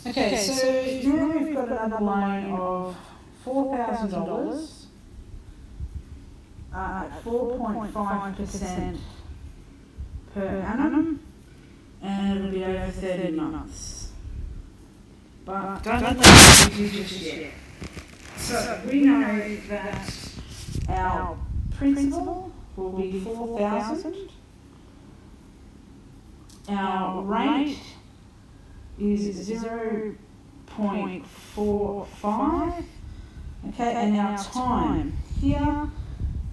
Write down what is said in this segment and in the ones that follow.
Okay, so now we've got another loan of $4,000 at 4.5% per annum, and it'll be over 30 months. But don't let that confuse you just yet. So we know that our principal will be 4,000. Our rate is 0.45. Okay, and our time here,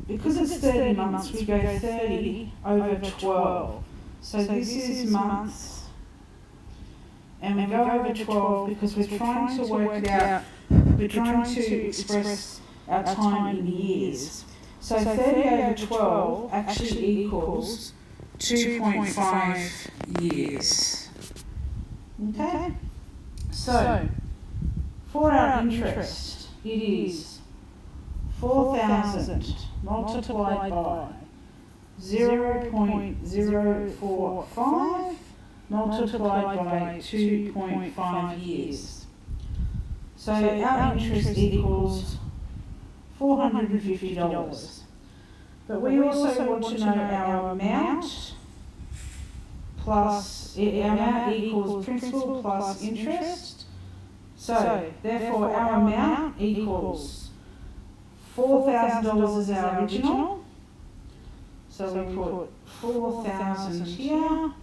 because it's 30 months, we go 30 over 12. So this is months, and we go over 12 because we're trying to work out, we're trying to express our time in years. So 30 over 12 actually equals 2.5 years. Okay? So, for our interest, it is 4,000 multiplied by 0.045 multiplied by 2.5 years. So our interest equals $450. But we also want to know our amount plus, our amount equals principal plus interest. So therefore our amount equals $4,000 is our original. So we put 4,000 here,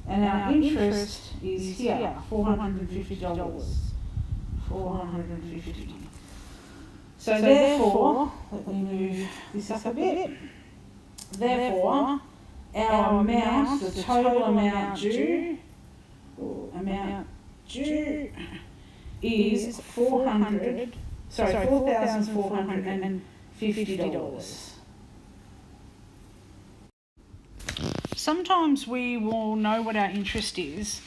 and our interest is here, $450. 450. So therefore, let me move this up a bit. Therefore, our amount, the total amount due, is $4,450. Sometimes we will know what our interest is,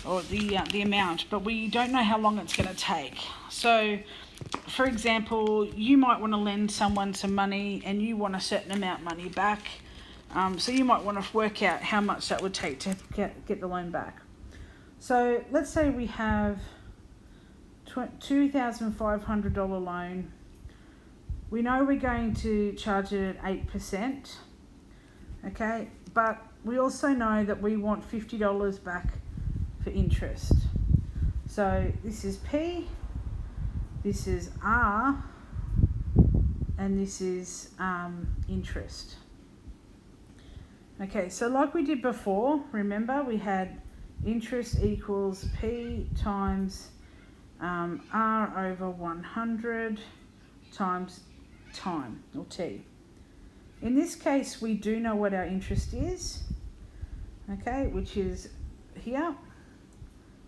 or the amount, but we don't know how long it's going to take. So, for example, you might want to lend someone some money and you want a certain amount of money back. So you might want to work out how much that would take to get the loan back. So let's say we have $2,500 loan. We know we're going to charge it at 8%. Okay, but we also know that we want $50 back for interest. So this is P, this is R, and this is interest. Okay, so like we did before, remember we had interest equals P times R over 100 times time, or T. In this case, we do know what our interest is, okay, which is here,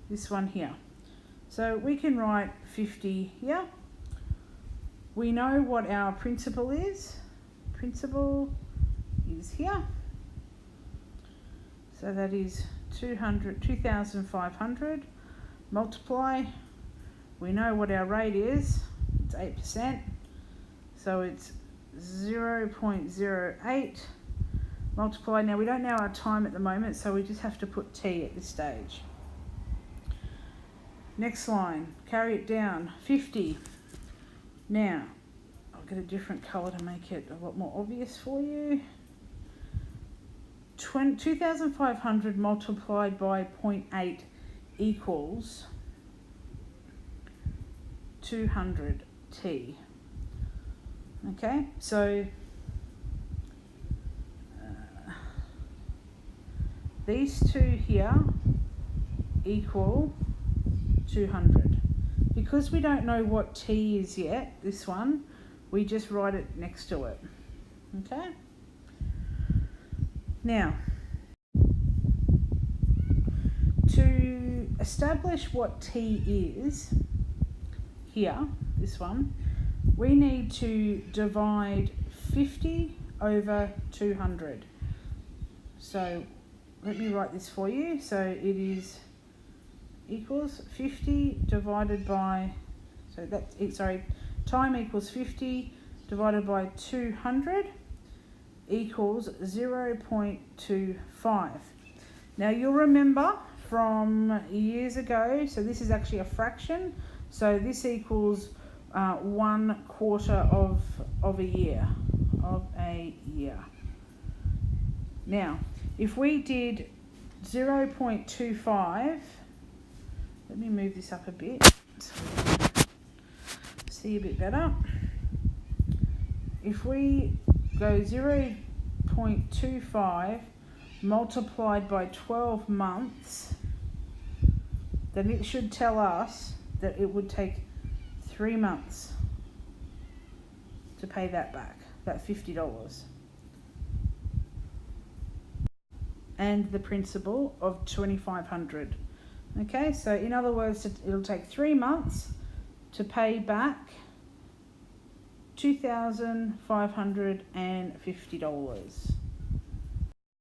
this one here. So we can write 50 here. We know what our principal is. Principal is here. So that is 2,500. Multiply. We know what our rate is. It's 8%. So it's 0.08 multiply. Now we don't know our time at the moment, so we just have to put T at this stage. Next line, carry it down, 50. Now, I'll get a different colour to make it a lot more obvious for you. 2,500 multiplied by 0.8 equals 200T. Okay, so these two here equal 200. Because we don't know what T is yet, this one, we just write it next to it. Okay? Now, to establish what T is, here, this one, we need to divide 50 over 200. So let me write this for you. So it is equals 50 divided by, so that's it, sorry, time equals 50 divided by 200 equals 0.25. Now you'll remember from years ago. So this is actually a fraction. So this equals 1/4 of a year. Now, if we did 0.25, let me move this up a bit so we can see a bit better. If we go 0.25 multiplied by 12 months, then it should tell us that it would take 3 months to pay that back, that $50. And the principal of $2,500. Okay, so in other words, it'll take 3 months to pay back $2,550.